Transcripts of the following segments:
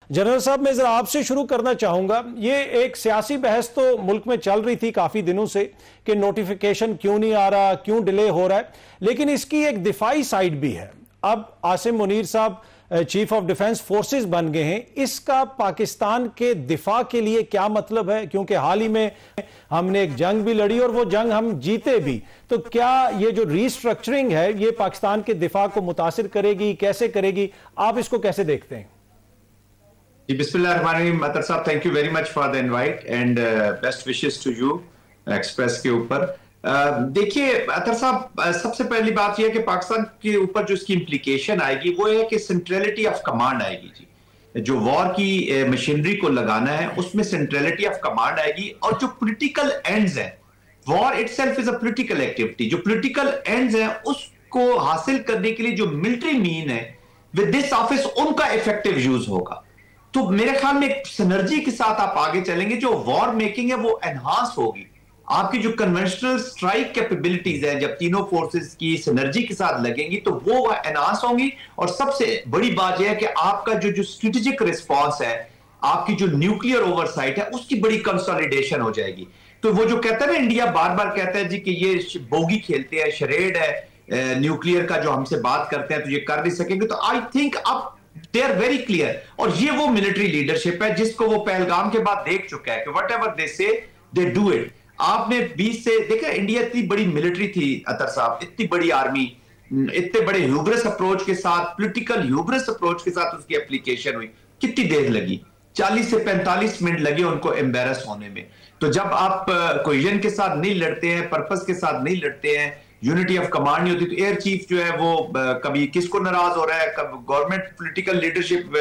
General साहब, मैं जरा आपसे शुरू करना चाहूंगा। ये एक सियासी बहस तो मुल्क में चल रही थी काफी दिनों से कि नोटिफिकेशन क्यों नहीं आ रहा, क्यों डिले हो रहा है, लेकिन इसकी एक दिफाई साइड भी है। अब आसिम मुनीर साहब चीफ ऑफ डिफेंस फोर्सेस बन गए हैं, इसका पाकिस्तान के दिफा के लिए क्या मतलब है? क्योंकि हाल ही में हमने एक जंग भी लड़ी और वो जंग हम जीते भी, तो क्या ये जो रीस्ट्रक्चरिंग है ये पाकिस्तान के दिफा को मुतासिर करेगी, कैसे करेगी? आप इसको कैसे देखते हैं? जी, बिस्मिल्लाहिर्रहमानिर्रहीम। अतर साहब, thank you very much for the invite and best wishes to you Express के ऊपर। देखिए अतर साहब, सबसे पहली बात यह है कि पाकिस्तान के ऊपर जो इसकी इम्प्लीकेशन आएगी वो है कि सेंट्रलिटी ऑफ कमांड आएगी जी। जो वॉर की मशीनरी को लगाना है उसमें सेंट्रलिटी ऑफ कमांड आएगी, और जो पॉलिटिकल एंड्स हैं, war itself is a political activity, जो पॉलिटिकल एंड्स हैं उसको हासिल करने के लिए जो मिलिट्री मीन है विद दिस ऑफिस, उनका इफेक्टिव यूज होगा। तो मेरे ख्याल में एक सिनर्जी के साथ आप आगे चलेंगे, जो वॉर मेकिंग है वो एनहांस होगी। आपकी जो कन्वेंशनल स्ट्राइक कैपेबिलिटीज है, जब तीनों फोर्सेस की सिनर्जी के साथ लगेंगी तो वो एनहांस होंगी। और सबसे बड़ी बात यह है कि आपका जो स्ट्रेटेजिक रिस्पॉन्स है, आपकी जो न्यूक्लियर ओवरसाइट है, उसकी बड़ी कंसोलिडेशन हो जाएगी। तो वो जो कहता है ना, इंडिया बार बार कहता है जी कि ये बोगी खेलते हैं, शरेड है न्यूक्लियर का, जो हमसे बात करते हैं तो ये कर नहीं सकेंगे। तो आई थिंक अब दे आर वेरी क्लियर, और ये वो मिलिट्री लीडरशिप है जिसको वो पहलगाम के बाद देख चुका है कि वट एवर दे से दे डू इट। आपने 20 से देखा, इंडिया इतनी बड़ी मिलिट्री थी अतर साहब, इतनी बड़ी आर्मी, इतने बड़े ह्यूब्रिस अप्रोच के साथ, पॉलिटिकल ह्यूब्रिस अप्रोच के साथ उसकी एप्लीकेशन हुई। कितनी देर लगी? 40 से 45 मिनट लगे उनको एम्बेरस होने में। तो जब आप कोहेजन के साथ नहीं लड़ते हैं, पर्पस के साथ नहीं लड़ते हैं, यूनिटी ऑफ कमांड नहीं होती, तो एयर चीफ जो है वो कभी किसको नाराज हो रहा है, कभी government political leadership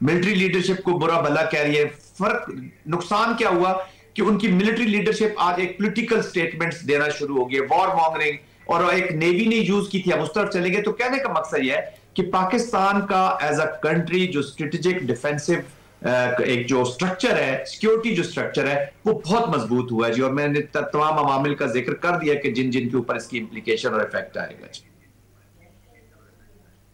military leadership को बुरा भला कह रही है। फर्क, नुकसान क्या हुआ कि उनकी मिलिट्री लीडरशिप आज एक पॉलिटिकल स्टेटमेंट्स देना शुरू हो गई, वॉर मॉन्गरिंग, और एक नेवी ने यूज की थी, अब उस तरफ चलेंगे। तो कहने का मकसद यह है कि पाकिस्तान का एज अ कंट्री जो स्ट्रेटेजिक डिफेंसिव एक जो स्ट्रक्चर है, सिक्योरिटी जो स्ट्रक्चर है, वो बहुत मजबूत हुआ है जी। और मैंने तमाम अवामिल का जिक्र कर दिया कि जिन जिन के ऊपर इसकी इंप्लीकेशन और इफेक्ट आएगा जी।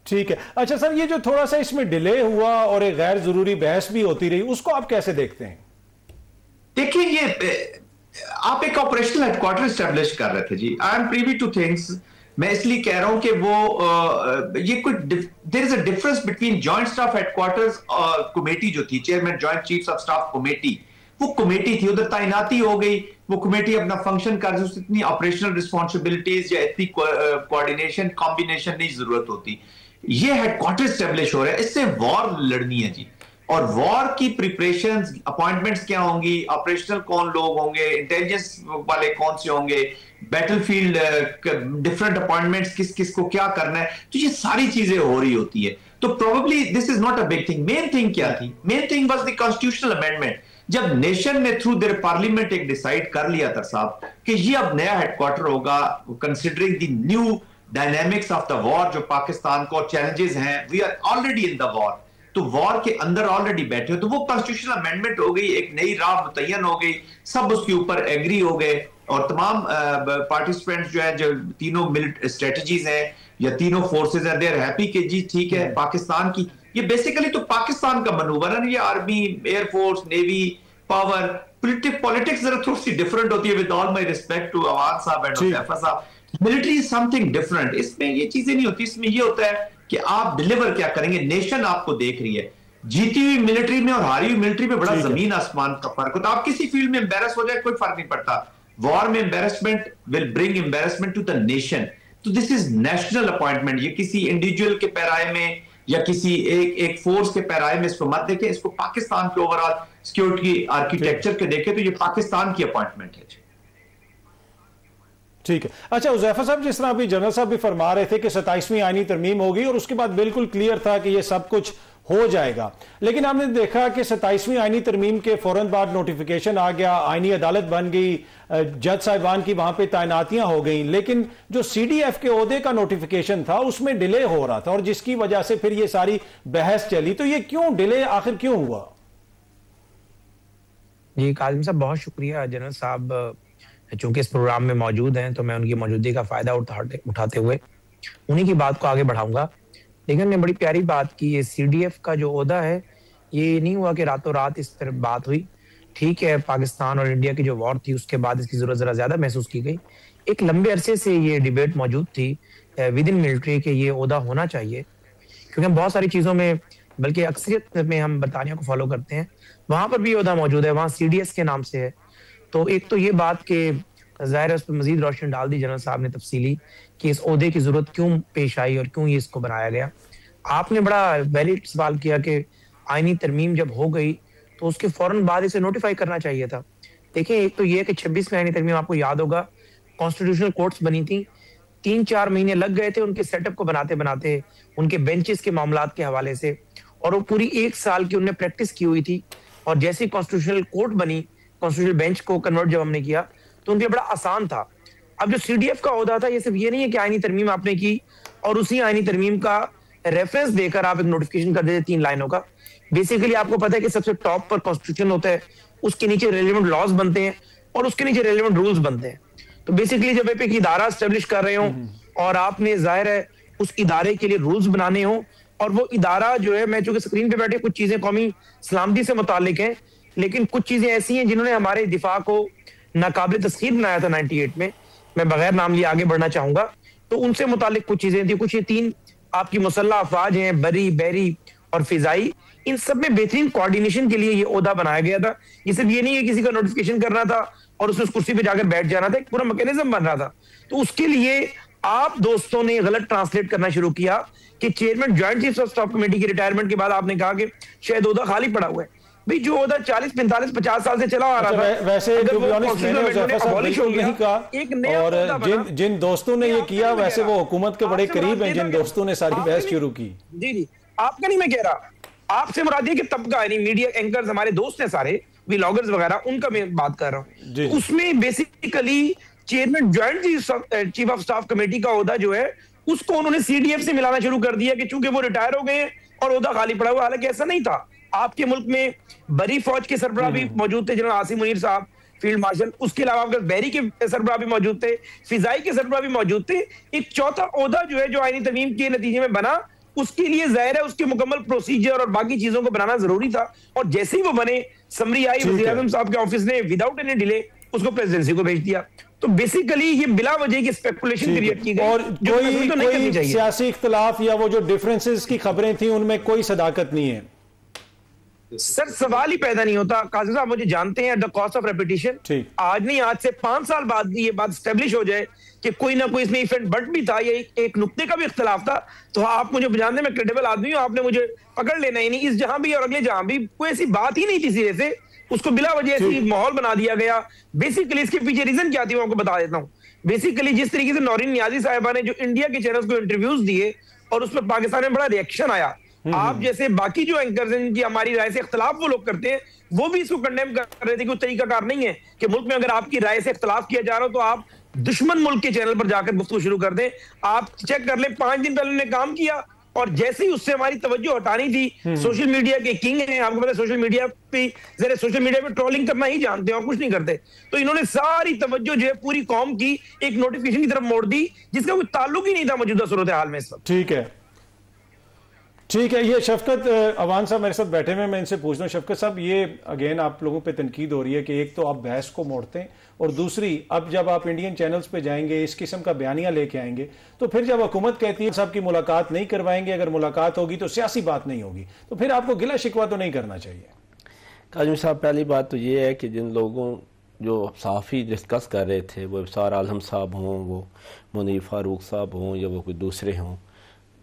ठीक है। अच्छा सर, ये जो थोड़ा सा इसमें डिले हुआ और एक गैर जरूरी बहस भी होती रही, उसको आप कैसे देखते हैं? देखिए, ये आप एक ऑपरेशनल हेडक्वार्टर एस्टेब्लिश कर रहे थे जी। I am privy to things. मैं इसलिए कह रहा हूं कि वो ये कोई there is a difference between joint staff headquarters और कमेटी जो थी, chairman joint chiefs of staff committee, वो कमेटी थी, उधर तैनाती हो गई, वो कमेटी अपना फंक्शन कर रही, इतनी ऑपरेशनल रिस्पॉन्सिबिलिटीज या इतनी कोऑर्डिनेशन कॉम्बिनेशन नहीं जरूरत होती। ये हेडक्वार्टर एस्टेब्लिश हो रहा है, इससे वॉर लड़नी है जी। और वॉर की प्रिपरेशंस, अपॉइंटमेंट्स क्या होंगी, ऑपरेशनल कौन लोग होंगे, इंटेलिजेंस वाले कौन से होंगे, बैटलफील्ड डिफरेंट अपॉइंटमेंट्स, किस किस को क्या करना है, तो ये सारी चीजें हो रही होती है। तो probably this is not a big thing. Main thing क्या थी? Main thing was the constitutional amendment. जब नेशन ने थ्रू देयर पार्लियामेंट एक डिसाइड कर लिया था साहब कि ये अब नया हेडक्वार्टर होगा, considering the new dynamics of the war, जो पाकिस्तान को चैलेंजेस हैं, we are already in the war, तो वॉर के अंदर ऑलरेडी बैठे हो, तो वो कॉन्स्टिट्यूशनल अमेंडमेंट हो गई, एक नई राह मुतय्यन हो गई, सब उसके ऊपर एग्री हो गए, और तमाम पार्टिसिपेंट्स जो है, जो तीनों मिलिट्री स्ट्रेटजीज हैं या तीनों फोर्सेज हैं, दे आर हैप्पी कि जी ठीक है, पाकिस्तान की ये बेसिकली तो पाकिस्तान का मनूवर है। ये army, air force, navy, power, politics जरा थोड़ी सी डिफरेंट होती है, with all my respect to Awan साहब एंड हुज़ैफा साहब। मिलिट्री इज समथिंग डिफरेंट, इसमें ये चीजें नहीं होती। इसमें ये होता है कि आप डिलीवर क्या करेंगे, नेशन आपको देख रही है। जीती हुई मिलिट्री में और हारी हुई मिलिट्री में बड़ा जमीन आसमान का फर्क होता है। आप किसी फील्ड में एम्बेरस हो जाए कोई फर्क नहीं पड़ता, वॉर में embarrassment will bring embarrassment to the nation. तो दिस इज नेशनल अपॉइंटमेंट, ये किसी इंडिविजुअल के पैराए में या किसी एक फोर्स के पैराए में इसको मत देखें, इसको पाकिस्तान के ओवरऑल सिक्योरिटी आर्किटेक्चर के देखें, तो ये पाकिस्तान की अपॉइंटमेंट है। ठीक है। अच्छा हुज़ैफा साहब, जिस तरह अभी जनरल साहब भी फरमा रहे थे कि 27वीं आईनी तरमीम होगी और उसके बाद बिल्कुल क्लियर था कि ये सब कुछ हो जाएगा, लेकिन हमने देखा कि 27वीं आईनी तरमीम के फौरन बाद नोटिफिकेशन आ गया, आईनी अदालत बन गई, जज साहिबान की वहां पे तैनातियां हो गई, लेकिन जो CDF के ओहदे का नोटिफिकेशन था उसमें डिले हो रहा था, और जिसकी वजह से फिर ये सारी बहस चली। तो ये क्यों डिले आखिर क्यों हुआ? जी काजिम साहब, बहुत शुक्रिया। जनरल साहब चूंकि इस प्रोग्राम में मौजूद हैं तो मैं उनकी मौजूदगी का फायदा उठाते हुए उन्हीं की बात को आगे बढ़ाऊंगा। लेकिन ने बड़ी प्यारी बात की, ये CDF का जो ओहदा है ये नहीं हुआ कि रातों रात इस तरह बात हुई। ठीक है, पाकिस्तान और इंडिया की जो वॉर थी उसके बाद इसकी जरूरत जरा ज्यादा महसूस की गई। एक लंबे अरसे से ये डिबेट मौजूद थी विद इन मिलिट्री के ये ओहदा होना चाहिए, क्योंकि हम बहुत सारी चीजों में, बल्कि अक्सरियत में हम बरतानिया को फॉलो करते हैं, वहां पर भी ओहदा मौजूद है, वहां CDS के नाम से है। तो एक तो ये बात कि जाहिर है उस पर मजीद रोशनी डाल दी जनरल साहब ने तफसीली कि इस ओहदे की जरूरत क्यों पेश आई और क्यों ये इसको बनाया गया। आपने बड़ा वैलिड सवाल किया कि आईनी तरमीम जब हो गई तो उसके फौरन बाद इसे नोटिफाई करना चाहिए था। देखिए, एक तो ये कि 26 में आईनी तरमीम, आपको याद होगा कॉन्स्टिट्यूशनल कोर्ट्स बनी थी, 3-4 महीने लग गए थे उनके सेटअप को बनाते बनाते, उनके बेंचेस के मामलात के हवाले से, और वो पूरी 1 साल की उन्होंने प्रैक्टिस की हुई थी। और जैसे कॉन्स्टिट्यूशनल कोर्ट बनी, कॉन्स्टिट्यूशनल बेंच को कन्वर्ट जब हमने किया तो उनके लिए बड़ा आसान था। अब जो CDF का ओहदा था, ये सिर्फ ये नहीं है कि आईनी तरमीम आपने की और उसी आईनी तरमीम का रेफरेंस देकर आप एक नोटिफिकेशन कर देते 3 लाइनों का। बेसिकली आपको पता है कि सबसे टॉप पर कॉन्स्टिट्यूशन होता है, उसके नीचे रेलेवेंट लॉज बनते हैं और उसके नीचे रेलेवेंट रूल्स बनते हैं। तो बेसिकली जब आप एक इदारा एस्टेब्लिश कर रहे हो और आपने जाहिर है उस इदारे के लिए रूल्स बनाने हो, और वो इदारा जो है, मैं चूंकि स्क्रीन पे बैठे कुछ चीजें कौमी सलामती से मुतालिक हैं, लेकिन कुछ चीजें ऐसी हैं जिन्होंने हमारे दिफा को नाकाबिल तस्खीर बनाया था 98 में, मैं बगैर नाम लिए आगे बढ़ना चाहूंगा। तो उनसे मुतालिक कुछ चीजें थी, कुछ ये 3 आपकी मुसल्लह अफवाज हैं, बरी, बहरी और फिजाई, इन सब में बेहतरीन कोऑर्डिनेशन के लिए ये ओहदा बनाया गया था। ये सिर्फ ये नहीं है किसी का नोटिफिकेशन करना था और उस कुर्सी पे जाकर बैठ जाना था, एक पूरा मैकेनिज्म बन रहा था। तो उसके लिए आप दोस्तों ने गलत ट्रांसलेट करना शुरू किया कि chairman joint chief of staff committee की रिटायरमेंट के बाद आपने कहा कि शायद ओहदा खाली पड़ा हुआ है। भाई जो ओहदा 40, 45, 50 साल से चला आ रहा था, वैसे मैंने नहीं कहा, और जिन दोस्तों ने ये किया वैसे वो हुकूमत के बड़े करीब हैं, जिन दोस्तों ने सारी बहस शुरू की। जी, आपका नहीं मैं कह रहा, आपसे मुराद है कि तबका यानी मीडिया एंकर्स हमारे दोस्त हैं सारे, व्लॉगर्स वगैरह, उनका मैं बात कर रहा हूँ। उसमें basically chairman joint chief of staff committee का ओहदा जो है उसको उन्होंने CDF से मिलाना शुरू कर दिया कि चूंकि वो रिटायर हो गए और ओहदा खाली पड़ा हुआ। हालांकि ऐसा नहीं था। आपके मुल्क में बरी फौज के सरबराह भी मौजूद थे, जनरल आसिम मुनीर साहब, फील्ड मार्शल। उसके अलावा आपके बहरी के सरबराह भी मौजूद थे, फिजाई के सरबराह भी मौजूद थे। एक चौथा ओहदा जो है जो आईनी तरमीम के नतीजे में बना, उसके लिए जाहिर है उसके मुकम्मल प्रोसीजर और बाकी चीजों को बनाना जरूरी था। और जैसे ही वो बने, समरी आई, वज़ीर आज़म साहब के ऑफिस ने विदाउट एनी डिले उसको प्रेसिडेंसी को भेज दिया। तो बेसिकली ये बिला वजह की स्पेकुलेशन क्रिएट की गई, और कोई सियासी इख्तिलाफ या वो जो डिफरेंसेस की खबरें थी उनमें कोई सदाकत नहीं है। सर सवाल ही पैदा नहीं होता। कासिम साहब मुझे जानते हैं, द कॉस्ट ऑफ रेपिटेशन, आज नहीं आज से 5 साल बाद ये बात स्टेब्लिश हो जाए कि कोई ना कोई इसमें इफेक्ट बट भी था, ये एक नुक्ते का भी इख्तिलाफ था, तो आप मुझे जानते मैं क्रेडिबल आदमी हूं, आपने मुझे पकड़ लेना ही नहीं। इस जहां भी और अगले जहां भी कोई ऐसी बात ही नहीं थी सिरे से, उसको बिला वजह ऐसी माहौल बना दिया गया। बेसिकली इसके पीछे रीजन क्या थी मैं आपको बता देता हूँ। बेसिकली जिस तरीके से नौरीन नियाजी साहिबा ने जो इंडिया के चैनल्स को इंटरव्यूज दिए और उस पर पाकिस्तान में बड़ा रिएक्शन आया, आप जैसे बाकी जो एंकर्स हैं जिनकी हमारी राय से इख्तिलाफ वो लोग करते हैं, वो भी इसको कंडेम कर रहे थे कि वो तरीकाकार नहीं है कि मुल्क में अगर आपकी राय से इख्तिलाफ किया जा रहा हो तो आप दुश्मन मुल्क के चैनल पर जाकर गुफ्तगू शुरू कर दें। आप चेक कर लें, 5 दिन पहले उन्होंने काम किया और जैसे ही उससे हमारी तवज्जो हटानी थी, सोशल मीडिया के किंग हैं, आपको पता है सोशल मीडिया पे, जरा सोशल मीडिया पे ट्रोलिंग करना ही जानते हैं और कुछ नहीं करते, तो इन्होंने सारी तवज्जो जो है पूरी कौम की एक नोटिफिकेशन की तरफ मोड़ दी जिसका कोई ताल्लुक ही नहीं था मौजूदा सूरत हाल में। सब ठीक है। ये शफकत अवान साहब मेरे साथ बैठे हुए, मैं इनसे पूछ रहा हूँ। शफकत साहब, ये अगेन आप लोगों पे तनकीद हो रही है कि एक तो आप बहस को मोड़ते हैं और दूसरी अब जब आप इंडियन चैनल्स पे जाएंगे इस किस्म का बयानिया लेके आएंगे तो फिर जब हुकूमत कहती है साहब की मुलाकात नहीं करवाएंगे, अगर मुलाकात होगी तो सियासी बात नहीं होगी, तो फिर आपको गिला शिकवा तो नहीं करना चाहिए। काजमी साहब, पहली बात तो ये है कि जिन लोगों जो सहाफ़ी डिस्कस कर रहे थे, वो इफ्सार आलम साहब हों, वो मुनीर फारूक साहब हों या वो कोई दूसरे हों,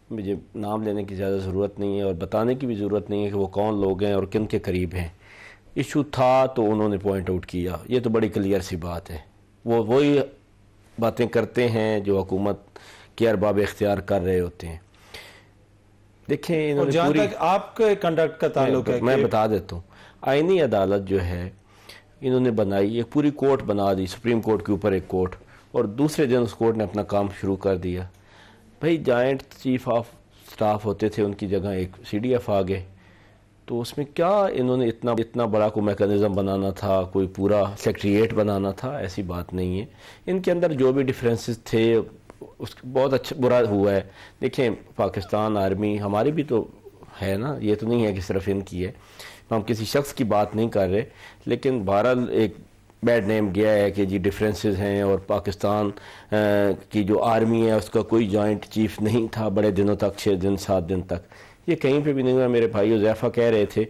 मुझे नाम लेने की ज़्यादा ज़रूरत नहीं है और बताने की भी ज़रूरत नहीं है कि वो कौन लोग हैं और किन के करीब हैं। इशू था तो उन्होंने पॉइंट आउट किया, ये तो बड़ी क्लियर सी बात है। वो वही बातें करते हैं जो हुकूमत के अरबाब इख्तियार कर रहे होते हैं। देखें, इन्होंने जहाँ तक आपके कंडक्ट का ताल्लुक है, मैं बता देता हूँ, आईनी अदालत जो है इन्होंने बनाई, एक पूरी कोर्ट बना दी, सुप्रीम कोर्ट के ऊपर एक कोर्ट, और दूसरे दिन उस कोर्ट ने अपना काम शुरू कर दिया। भाई जॉइंट चीफ ऑफ स्टाफ होते थे, उनकी जगह एक CDF आ गए, तो उसमें क्या इन्होंने इतना बड़ा कोई मैकेनिज़्म बनाना था, कोई पूरा सेक्रेटरीट बनाना था? ऐसी बात नहीं है। इनके अंदर जो भी डिफरेंसेस थे उस बहुत अच्छा बुरा हुआ है। देखें, पाकिस्तान आर्मी, हमारी भी तो है ना, ये तो नहीं है कि सिर्फ इनकी है, हम किसी शख्स की बात नहीं कर रहे, लेकिन बहरहाल एक बैड नेम गया है कि जी डिफरेंसेस हैं और पाकिस्तान की जो आर्मी है उसका कोई जॉइंट चीफ नहीं था बड़े दिनों तक, 6 दिन 7 दिन तक, ये कहीं पे भी नहीं हुआ। मेरे भाई उज़ैफ़ा कह रहे थे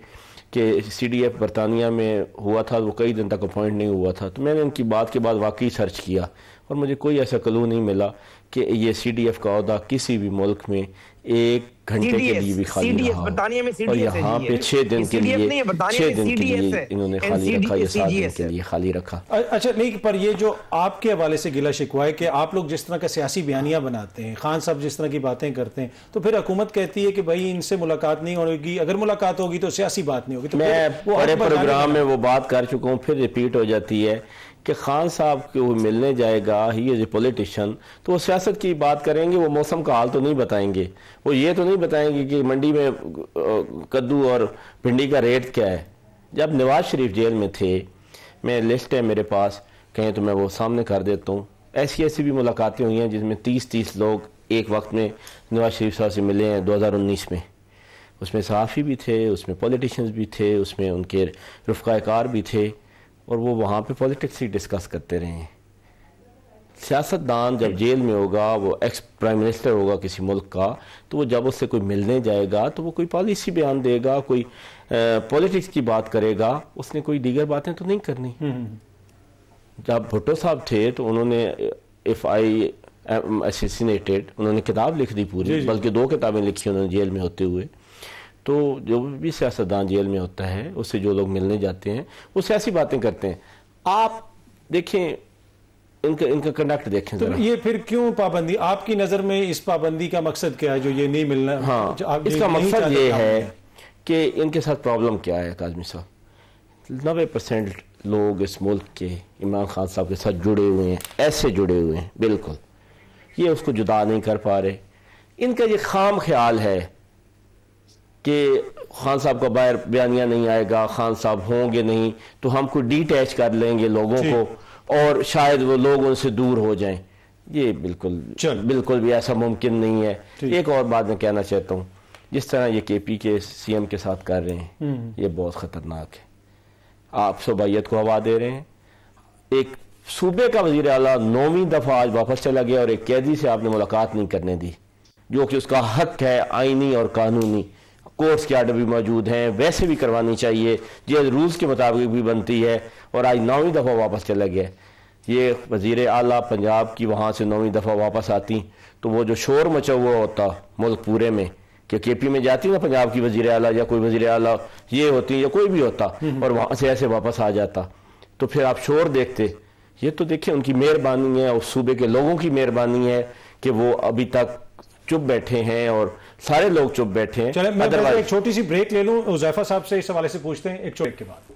कि CDF बरतानिया में हुआ था, वो कई दिन तक अपॉइंट नहीं हुआ था, तो मैंने उनकी बात के बाद वाकई सर्च किया और मुझे कोई ऐसा क्लू नहीं मिला कि ये CDF का ओहदा किसी भी मुल्क में 1 घंटे के लिए भी खाली रहा, और यहाँ पे 6 दिन के लिए इन्होंने खाली रखा, ये 7 दिन के लिए खाली रखा। अच्छा, नहीं, पर ये जो आपके हवाले से गिला शिकवा है कि आप लोग जिस तरह का सियासी बयानियां बनाते हैं, खान साहब जिस तरह की बातें करते हैं, तो फिर हुकूमत कहती है कि भाई इनसे मुलाकात नहीं होगी, अगर मुलाकात होगी तो सियासी बात नहीं होगी। तो मैं बड़े प्रोग्राम में वो बात कर चुका हूँ, फिर रिपीट हो जाती है कि खान साहब को मिलने जाएगा, ही इज़ ए पॉलिटिशियन, तो वो सियासत की बात करेंगे, वो मौसम का हाल तो नहीं बताएंगे, वो ये तो नहीं बताएंगे कि मंडी में कद्दू और भिंडी का रेट क्या है। जब नवाज शरीफ जेल में थे, मैं लिस्ट है मेरे पास, कहें तो मैं वो सामने कर देता हूँ, ऐसी भी मुलाकातें हुई हैं जिसमें 30 लोग एक वक्त में नवाज शरीफ साहब से मिले हैं 2019 में। उसमें सहाफ़ी भी थे, उसमें पॉलिटिशियंस भी थे, उसमें उनके रफ़क़ाए-कार भी थे, और वो वहाँ पे पॉलिटिक्स ही डिस्कस करते रहे हैं। सियासतदान जब जेल में होगा, वो एक्स प्राइम मिनिस्टर होगा किसी मुल्क का, तो वो जब उससे कोई मिलने जाएगा तो वो कोई पॉलिसी बयान देगा, कोई पॉलिटिक्स की बात करेगा, उसने कोई दीगर बातें तो नहीं करनी। जब भुट्टो साहब थे तो उन्होंने इफ़ आई असैसिनेटेड, उन्होंने किताब लिख दी पूरी, बल्कि 2 किताबें लिखी उन्होंने जेल में होते हुए। तो जो भी सियासतदान जेल में होता है, उससे जो लोग मिलने जाते हैं वो सियासी बातें करते हैं। आप देखें इनका कंडक्ट देखें तो ये फिर क्यों पाबंदी, आपकी नज़र में इस पाबंदी का मकसद क्या है जो ये नहीं मिलना? हाँ, इसका मकसद ये है कि इनके साथ प्रॉब्लम क्या है काज़मी साहब, 90% लोग इस मुल्क के इमरान खान साहब के साथ जुड़े हुए हैं, ऐसे जुड़े हुए हैं बिल्कुल, ये उसको जुदा नहीं कर पा रहे। इनका ये खाम ख्याल है कि खान साहब का बाहर बयानिया नहीं आएगा, खान साहब होंगे नहीं तो हम को डिटैच कर लेंगे लोगों को और शायद वो लोग उनसे दूर हो जाएं। ये बिल्कुल भी ऐसा मुमकिन नहीं है। एक और बात मैं कहना चाहता हूँ, जिस तरह ये KP के CM के साथ कर रहे हैं, ये बहुत ख़तरनाक है। आप सूबाइयत को हवा दे रहे हैं। एक सूबे का वज़ीर आला 9वीं दफ़ा आज वापस चला गया और एक कैदी से आपने मुलाकात नहीं करने दी, जो कि उसका हक है आईनी और कानूनी। कोर्ट्स के आर्डर भी मौजूद हैं, वैसे भी करवानी चाहिए, ये रूल्स के मुताबिक भी बनती है, और आज 9वीं दफ़ा वापस चला गया। ये वज़ीर आला पंजाब की वहाँ से 9वीं दफ़ा वापस आती तो वो जो शोर मचा हुआ होता मुल्क पूरे में कि KP में जाती ना पंजाब की वज़ीर आला या कोई वज़ीर आला ये होती या कोई भी होता और वहाँ से ऐसे वापस आ जाता, तो फिर आप शोर देखते। ये तो देखिए उनकी मेहरबानी है, उस सूबे के लोगों की मेहरबानी है कि वो अभी तक चुप बैठे हैं और सारे लोग चुप बैठे हैं। चले मैं एक छोटी सी ब्रेक ले लूं, उज़ैफ़ा साहब से इस हवाले से पूछते हैं एक छोटे के बाद।